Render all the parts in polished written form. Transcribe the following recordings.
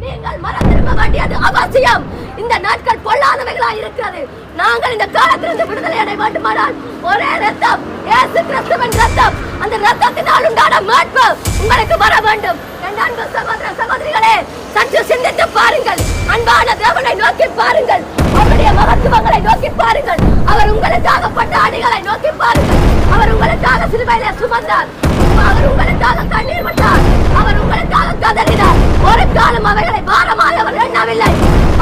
நீங்கள் மனம் திரும்ப வேண்டியது அவசியம். இந்த நாட்கள் பொல்லாதவைகளாய் இருக்கிறது. நாங்கள் இந்த காலத்திலிருந்து விடுதலை அடைய வேண்டுமானால் ஒரே ரத்தம், இயேசு கிறிஸ்துவின் ரத்தம். அந்த ரத்தத்தினால் உண்டான மீட்பு உங்களுக்கு வர வேண்டும். என் அன்பு சகோதர சகோதரிகளே, சற்று சிந்தித்து பாருங்கள். அன்பான தேவனை நோக்கி பாருங்கள். அவருடைய மகத்துவங்களை நோக்கி பாருங்கள். அவர் உங்களுக்காக பட்ட அடிகளை நோக்கி பாருங்கள். அவர் உங்களுக்காக சிலுவையிலே சுமந்தார். அவர் உங்களுக்காக கண்ணீர் விட்டார். அவர் உங்களுக்காக கதறினார். ஒரு காலம் அவைகளை பாரமாக அவர் எண்ணவில்லை.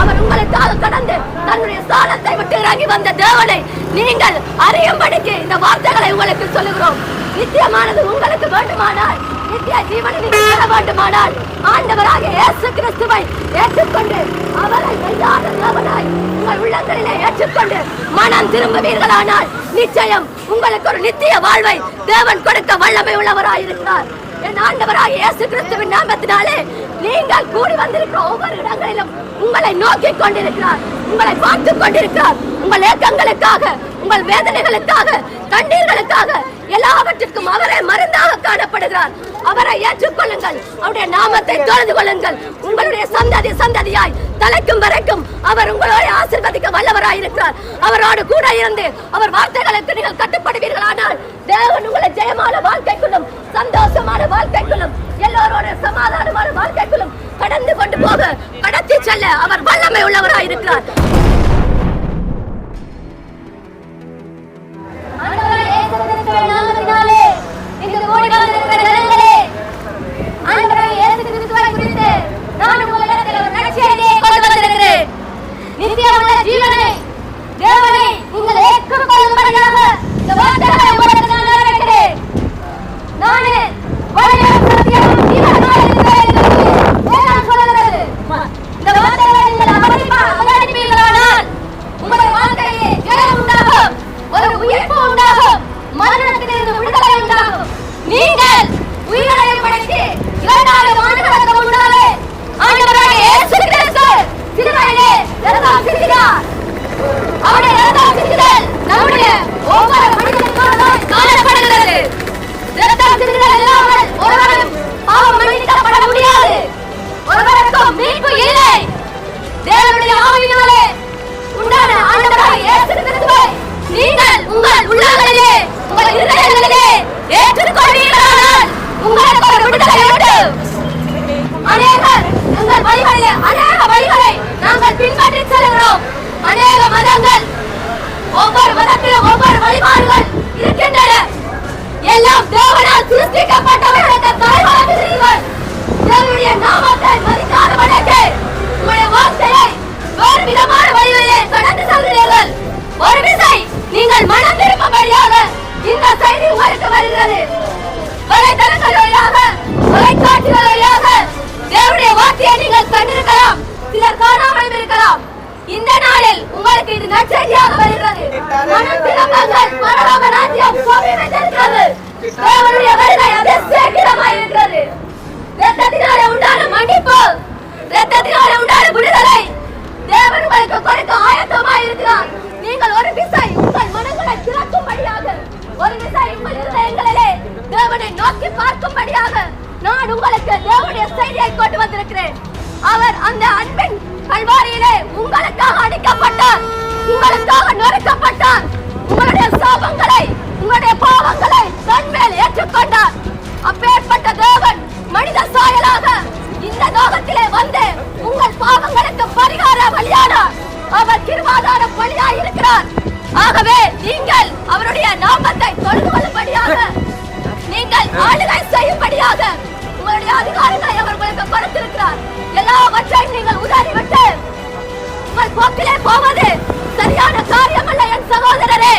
அவர் உங்களுக்காக கடந்து தன்னுடைய ஸ்தானத்தை விட்டு இறங்கி வந்த தேவனை நீங்கள் அறியும்படிக்கு இந்த வார்த்தைகளை உங்களுக்கு சொல்லுகிறோம். நித்தியமானது உங்களுக்கு வேண்டுமானால், நித்திய ஜீவனை நீங்கள் பெற வேண்டுமானால், ஆண்டவராக இயேசு கிறிஸ்துவை ஏற்றுக்கொண்டு அவரை மெய்யான தேவனாய் உங்கள் உள்ளங்களிலே ஏற்றுக்கொண்டு மனம் திரும்புவீர்களானால் நிச்சயம் உங்களுக்கு ஒரு நித்திய வாழ்வை தேவன் கொடுக்க வல்லமை உள்ளவராயிருக்கிறார். என் ஆண்டவராக இயேசு கிறிஸ்துவின் நாமத்தினாலே நீங்கள் கூடி வந்திருக்கிற ஒவ்வொரு இடங்களிலும் உங்களை நோக்கி கொண்டிருக்கிறார், உங்களை பார்த்து கொண்டிருக்கிறார். உங்கள் ஏக்கங்களுக்காக, உங்கள் வேதனைகளுக்காக, கண்ணீர்களுக்காக எல்லாவற்றிற்கும் அவரே மருந்தாக காணப்படுகிறார். அவரை ஏற்றுக்கொள்ளுங்கள். அவருடைய நாமத்தை தொழுது கொள்ளுங்கள். உங்களுடைய சந்ததி சந்ததியாய் தலைக்கும் வரைக்கும் அவர் உங்களோட ஆசீர்வதிக்க வல்லவராயிருக்கிறார். அவரோடு கூட இருந்து அவர் வார்த்தைகளுக்கு நீங்கள் கட்டுப்படுவீர்களானால் தேவன் உங்களை ஜெயமான வாழ்க்கைக்குள்ளும் சந்தோஷமான வாழ்க்கைக்குள்ளும் எல்லோரோட சமாதானமான வாழ்க்கைக்குள்ளும் கடந்து கொண்டு போக கடத்தி செல்ல அவர் வல்லமை உள்ளவராயிருக்கிறார். இந்த நாளில் உங்களுக்கு இது நற்செய்தியாக வருகிறது. மனம் திரும்புங்கள், பரலோக ராஜ்யம் சமீபத்திருக்கிறது. தேவனுடைய வருகை அதிசயகரமாய் இருக்கிறது. இரத்தத்தினாலே உண்டான மன்னிப்பு, இரத்தத்தினாலே உண்டான விடுதலை தேவன் உங்களுக்கு கொடுக்க ஆயத்தமாய் இருக்கிறார். நீங்கள் ஒரு விசை உங்கள் மனங்களை திறக்கும்படியாக, ஒரு விசை உங்கள் இருதயங்களிலே தேவனை நோக்கி பார்க்கும்படியாக நான் உங்களுக்கு தேவனுடைய செய்தியை கொண்டு வந்திருக்கிறேன். அவர் அந்த அன்பின் கல்வாரியிலே உங்களுக்காக அடிக்கப்பட்டார், உங்களுக்காக நொறுக்கப்பட்டார். உங்களுடைய சாபங்களை, உங்களுடைய பாவங்களை தன்மேல் ஏற்றுக்கொண்டார். அப்பேற்பட்ட தேவன் மனித சாயலாக இந்த லோகத்திலே வந்து உங்கள் பாவங்களுக்கு பரிகார பலியானார். அவர் கிருபாதார பலியாய் இருக்கிறார். ஆகவே நீங்கள் அவருடைய நாமத்தை தொழுது கொள்ளும்படியாக, நீங்கள் ஆளுகை செய்யும்படியாக உங்களுடைய அதிகாரங்களை அவர் உங்களுக்கு கொடுத்திருக்கிறார். எல்லாவற்றையும் நீங்கள் உதறிவிட்டு உங்கள் போக்கிலே போவது சரியான காரியம் அல்ல. என் சகோதரரே,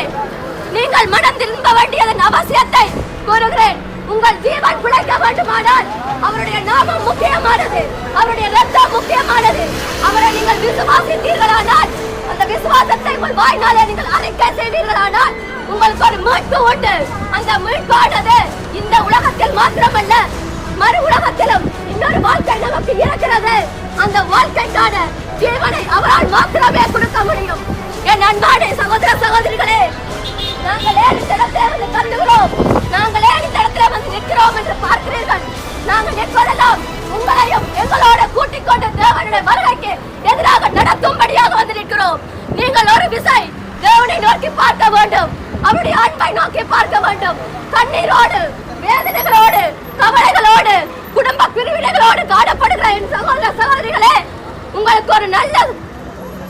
நீங்கள் மனம் திரும்ப வேண்டியதன் அவசியத்தை கூறுகிறேன். உங்கள் ஜீவன் பிழைக்க வேண்டுமானால் அவருடைய நாமம் முக்கியமானது, அவருடைய ரத்தம் முக்கியமானது. அவரை நீங்கள் விசுவாசித்தீர்களானால், அந்த விசுவாசத்தை உங்கள் வாயினாலே நீங்கள் அறிக்கை செய்வீர்களானால் உங்களுக்கு ஒரு மீட்பு உண்டு. அந்த மீட்பானது இந்த உலகத்தில் மாத்திரமல்ல, மறு உலகத்திலும் இன்னொரு வாழ்க்கை நமக்கு இருக்கிறது. அந்த வாழ்க்கைக்கான ஜீவனை அவரால் மாத்திரமே கொடுக்க முடியும். என் அன்பான சகோதர சகோதரிகளே, நாங்கள் ஏன் இந்த இடத்துல வந்து கண்டுகிறோம், நாங்கள் ஏன் இந்த இடத்துல வந்து நிற்கிறோம் என்று பார்க்கிறீர்கள். நாங்கள் நிற்பதெல்லாம் உங்களையும் எங்களோட கூட்டிக் கொண்டு தேவனுடைய வருகைக்கு எதிராக நடத்தும்படியாக வந்திருக்கிறோம். நீங்கள் ஒரு விசை தேவனை நோக்கி பார்க்க வேண்டும், அவருடைய அன்பை நோக்கி பார்க்க வேண்டும். கண்ணீரோடு, வேதனைகளோடு, கவலைகளோடு, குடும்ப பிரிவினைகளோடு காணப்படுகிற என் சகோதர சகோதரிகளே, உங்களுக்கு ஒரு நல்ல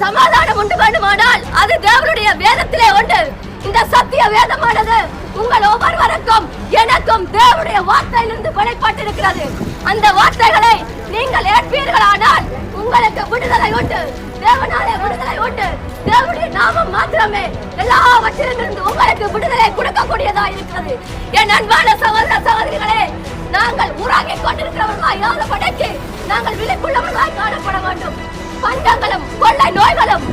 சமாதானம் உண்டு வேண்டுமானால் அது தேவனுடைய வேதத்திலே உண்டு. இந்த சத்திய வேதமானது உங்கள் ஒவ்வொருவருக்கும் எனக்கும் தேவனுடைய வார்த்தையிலிருந்து வெளிப்பட்டிருக்கிறது. அந்த வார்த்தைகளை நீங்கள் ஏற்பீர்களானால் உங்களுக்கு விடுதலை உண்டு, தேவனாலே விடுதலை உண்டு. தேவனுடைய நாமம் மாத்திரமே எல்லாவற்றிலிருந்து உங்களுக்கு விடுதலை கொடுக்கக்கூடியதா இருக்கிறது. என் அன்பான சகோதர சகோதரிகளே, நாங்கள் உறங்கிக் கொண்டிருக்கிறவர்களாய் யாதபடிக்கு நாங்கள் விழிப்புள்ளவர்களாய் காணப்பட வேண்டும். பஞ்சங்களும் கொள்ளை நோய்களும்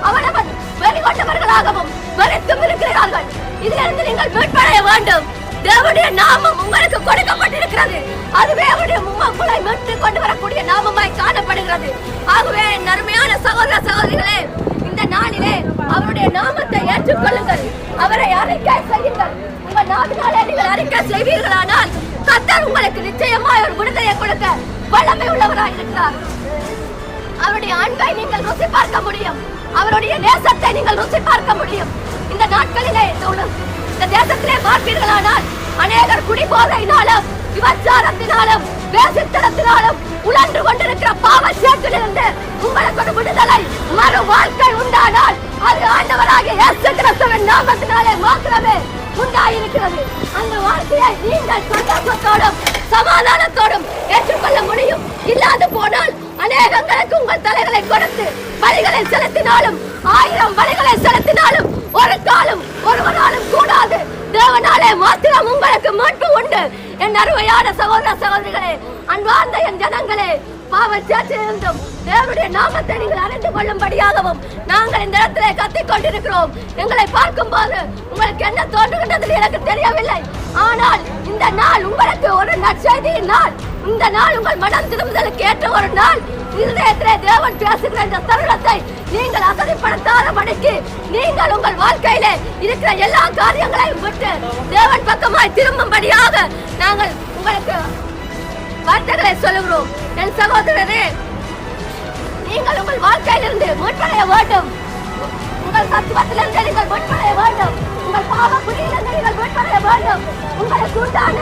அவனவன் வெறிகொண்டவர்களாகவும் வெறித்தும் இருக்கிறார்கள். இதிலிருந்து நீங்கள் மீட்படைய வேண்டும். தேவனுடைய நாமம் உங்களுக்கு கொடுக்கப்பட்டிருக்கிறது. அதுவே அவருடைய உங்களை மீட்டு கொண்டு வரக்கூடிய நாமமாய் காணப்படுகிறது. ஆகவே என் அருமையான சகோதர சகோதரிகளே, இந்த நாளிலே அவருடைய நாமத்தை ஏற்றுக்கொள்ளுங்கள், அவரை அறிக்கை செய்யுங்கள். உங்கள் நாவினாலே நீங்கள் அறிக்கை செய்வீர்களானால் கர்த்தர் உங்களுக்கு நிச்சயமாய் ஒரு விடுதலை கொடுக்க வல்லமை உள்ளவராய் இருக்கிறார். அவருடைய அன்பை நீங்கள் ருசி பார்க்க முடியும், அவருடைய நேசத்தை நீங்கள் ருசி பார்க்க முடியும். இந்த நாட்களிலே இந்த தேசத்திலே பார்ப்பீர்களானால் அநேகர் குடிபோதையினாலும் விபச்சாரத்தினாலும் வேசித்தனத்தினாலும் உழன்று கொண்டிருக்கிற பாவ சேற்றிலிருந்து உங்களுக்கு ஒரு விடுதலை மறு வாழ்க்கை உண்டானால் அது ஆண்டவராகிய இயேசு கிறிஸ்துவின் நாமத்தினாலே மாத்திரமே உண்டாயிருக்கிறது. அந்த வாழ்க்கையை நீங்கள் சந்தோஷத்தோடும் சமாதானத்தோடும் ஏற்றுக்கொள்ள முடியும். இல்லாது போனால் அநேகங்களுக்கு உங்கள் தலைகளை கொடுத்து வழிகளை செலுத்தினாலும் 1000 வழிகளை செலுத்தினாலும் ஒரு காலம் ஒருவராலும் கூடாது. தேவனாலே மாத்திரம் உங்களுக்கு மீட்பு உண்டு. என் அருமையான சகோதர சகோதரிகளே, அன்பார்ந்த என் ஜனங்களே, பாவச்சேற்றிலிருந்தும் தேவனுடைய நாமத்தை நீங்கள் அறிந்து கொள்ளும்படியாகவும் நாங்கள் இந்த இடத்திலே கத்திக் கொண்டிருக்கிறோம். எங்களை பார்க்கும் போது உங்களுக்கு என்ன தோன்றுகின்றது எனக்கு தெரியவில்லை. ஆனால் இந்த நாள் உங்களுக்கு ஒரு நற்செய்தியின் நாள். இந்த நாள் உங்கள் மனம் திரும்புதலுக்கு ஏற்ற ஒரு நாள். இதயத்திலே தேவன் பேசுகிற இந்த தருணத்தை நீங்கள் அசதிப்படுத்தாதபடிக்கு நீங்கள் உங்கள் வாழ்க்கையிலே இருக்கிற எல்லா காரியங்களையும் விட்டு தேவன் பக்கமாய் திரும்பும்படியாக நாங்கள் உங்களுக்கு வார்த்தைகளை சொல்லுகிறோம். என் சகோதரரே, நீங்கள் உங்கள் வாழ்க்கையிலிருந்து மீட்படைய வேண்டும். உங்கள் சத்துவத்திலிருந்து நீங்கள் மீட்படைய வேண்டும். உங்கள் பாவ புரியிலிருந்து நீங்கள் மீட்படைய வேண்டும். உங்களுக்கு உண்டான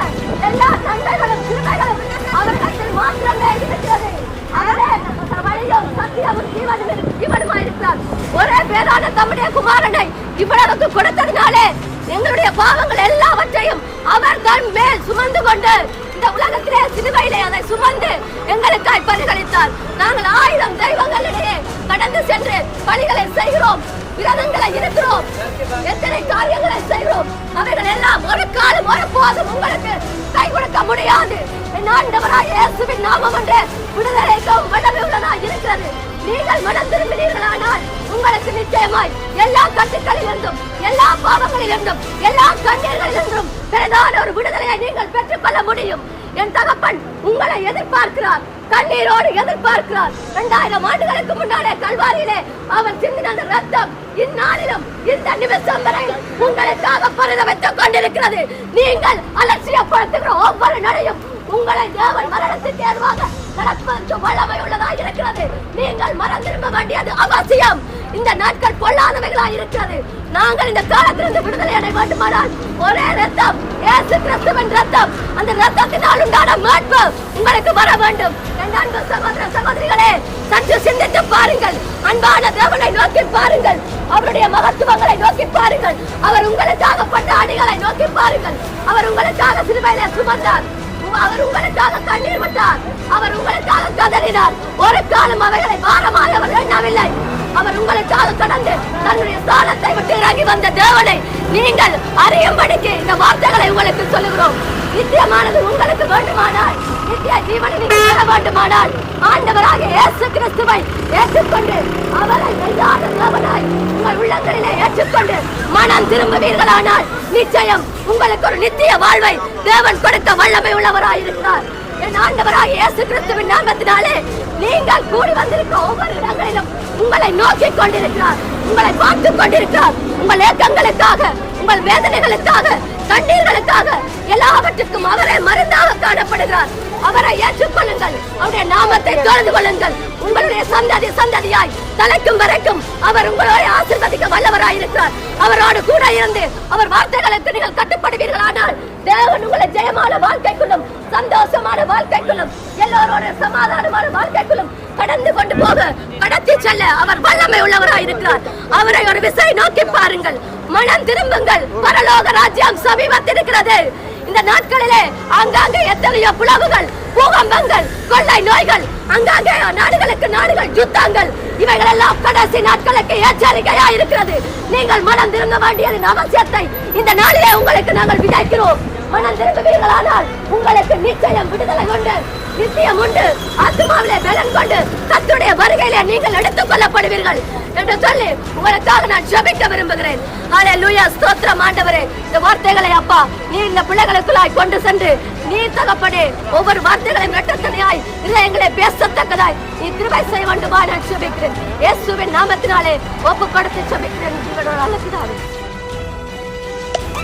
எல்லா நன்மைகளும் கிருபைகளும் அவர்களிடத்தில் மாத்திரமே இருக்கிறது. அவரே வழியும் சத்தியமும் ஜீவனுமாய் இருக்கிறார். ஒரே பேரான தம்முடைய குமாரனை இவ்வளவுக்கு கொடுத்ததினாலே எங்களுடைய பாவங்கள் எல்லாவற்றையும் அவர் தன் மேல் சுமந்து கொண்டு இந்த உலகத்திலே சிலுவையிலே அதை சுமந்து எங்களுக்காய் பலிகளித்தார். நாங்கள் 1000 தெய்வங்களிடையே கடந்து சென்று பலிகளை செய்கிறோம், விரதங்களை இருக்கிறோம், எத்தனை காரியங்களை செய்கிறோம். அவைகள் எல்லாம் ஒரு காலம் ஒரு போதும் உங்களுக்கு கை கொடுக்க முடியாது. என் ஆண்டவராகிய இயேசுவின் நாமம் ஒன்றே விடுதலைக்கும் வல்லமை உள்ளதாய் இருக்கிறது. நீங்கள் மனம் திரும்பினீர்களானால் உங்களுக்கு நிச்சயமாய் எல்லா கட்டுக்களிலிருந்தும் எல்லா பாவங்களிலிருந்தும் எல்லா கண்ணீர்களிலிருந்தும் பெரிதான ஒரு விடுதலையை நீங்கள் பெற்றுக் கொள்ள முடியும். என் தகப்பன் உங்களை எதிர்பார்க்கிறார், கண்ணீரோடு எதிர்பார்க்கிறார். 2000 ஆண்டுகளுக்கு முன்னாலே கல்வாரியிலே அவர் சிந்தின ரத்தம் இந்நாளிலும் இந்த நிமிஷம் வரை உங்களுக்காக பரிதவித்துக் கொண்டிருக்கிறது. நீங்கள் அலட்சியப்படுத்துகிற ஒவ்வொரு நடையும் உங்களை தேவன் மரணத்துக்கு ஏதுவாக நடப்பதற்கு வல்லமை உள்ளதாக இருக்கிறது. நீங்கள் மனம் திரும்ப வேண்டியது அவசியம். இந்த நாட்கள் பொல்லாதவைகளாக இருக்கிறது. நாங்கள் இந்த காலத்திலிருந்து விடுதலை அடைய வேண்டுமானால் ஒரே ரத்தம், இயேசு கிறிஸ்துவின் ரத்தம், அந்த ரத்தத்தினால் உண்டான மீட்பு உங்களுக்கு வர வேண்டும். என் அன்பு சகோதர சகோதரிகளே, சற்று சிந்தித்து பாருங்கள். அன்பான தேவனை நோக்கி பாருங்கள், அவருடைய மகத்துவங்களை நோக்கி பாருங்கள், அவர் உங்களுக்காக பட்ட அடிகளை நோக்கி பாருங்கள். அவர் உங்களுக்காக சிலுவையிலே சுமந்தார், அவர் உங்களுக்காக கண்ணீர் விட்டார், அவர் உங்களுக்காக கதறினார். ஒரு காலம் அவைகளை பாரமாக அவர் எண்ணவில்லை. அவர் உங்களுக்காக கடந்து தன்னுடைய ஸ்தானத்தை விட்டு இறங்கி வந்த தேவனை நீங்கள் அறியும்படிக்கு இந்த வார்த்தைகளை உங்களுக்கு சொல்லுகிறோம். நித்தியமானது உங்களுக்கு வேண்டுமானால், நித்திய ஜீவனை நீங்கள் பெற வேண்டுமானால் ஆண்டவராகிய இயேசு கிறிஸ்துவை ஏற்றுக்கொண்டு அவரை மெய்யான தேவனாய் உங்கள் உள்ளங்களிலே ஏற்றுக்கொண்டு மனம் திரும்புவீர்களானால் நிச்சயம் உங்களுக்கு ஒரு நித்திய வாழ்வை தேவன் கொடுக்க வல்லமை உள்ளவராய் இருக்கிறார். என் ஆண்டவராகிய இயேசு கிறிஸ்துவின் நாமத்தினாலே நீங்கள் கூடி வந்திருக்கிற ஒவ்வொரு இடங்களிலும் உங்களை நோக்கி கொண்டிருக்கிறார், உங்களை பார்த்துக் கொண்டிருக்கிறார். உங்கள் ஏக்கங்களுக்காக, உங்கள் வேதனைகளுக்காக, கண்ணீர்களுக்காக எல்லாவற்றுக்கும் அவரே மருந்தாக காணப்படுகிறார். அவரை ஏற்றுக்கொள்ளுங்கள். வாருங்கள், அவருடைய நாமத்தை தொழுது கொள்ளுங்கள். உங்களுடைய சந்ததி சந்ததியாய் தலைக்கும் வரைக்கும் அவர் உங்களோட ஆசீர்வதிக்க வல்லவராயிருக்கிறார். அவரோடு கூட இருந்து அவர் வார்த்தைகளுக்கு நீங்கள் கட்டுப்படுவீர்களானால் தேவன் உங்களை ஜெயமான வாழ்க்கைக்குள்ளும் சந்தோஷமான வாழ்க்கைக்குள்ளும் எல்லோரோட சமாதானமான வாழ்க்கைக்குள்ளும் கடந்து கொண்டு போக கடத்தி செல்ல அவர் வல்லமை உள்ளவராயிருக்கிறார். அவரை ஒரு விசை நோக்கி பாருங்கள், மனம் திரும்புங்கள், பரலோக ராஜ்யம் சமீபத்திருக்கிறது. இந்த நாட்களிலே ஆங்காங்கே எத்தனையோ புலவுகள், பூகம்பங்கள், கொள்ளை நோய்கள், அங்காங்கே நாடுகளுக்கு நாடுகள் யுத்தங்கள், இவைகள் எல்லாம் கடைசி நாட்களுக்கு எச்சரிக்கையா இருக்கிறது. நீங்கள் மனம் திரும்ப வேண்டியதன் அவசியத்தை இந்த நாளிலே உங்களுக்கு நாங்கள் விதைக்கிறோம். மனம் திரும்புவீர்களானால் உங்களுக்கு நிச்சயம் விடுதலை உண்டு, நிச்சயம் உண்டு. ஆத்மாவிலே பலன் கொண்டு கர்த்தருடைய வருகையிலே நீங்கள் எடுத்துக் கொள்ளப்படுவீர்கள் என்று சொல்லி உங்களுக்காக நான் ஜெபிக்க விரும்புகிறேன். ஹல்லேலூயா, ஸ்தோத்திரம் ஆண்டவரே. இந்த வார்த்தைகளை அப்பா நீர் இந்த பிள்ளைகளுக்குள்ளாய் கொண்டு சென்று நீர் தகப்பனே ஒவ்வொரு வார்த்தைகளையும் இரட்டத்தனையாய் இதயங்களை பேசத்தக்கதாய் நீ கிருபை செய்ய வேண்டுமா நான் ஜெபிக்கிறேன். இயேசுவின் நாமத்தினாலே ஒப்பு கொடுத்து ஜெபிக்கிறேன்.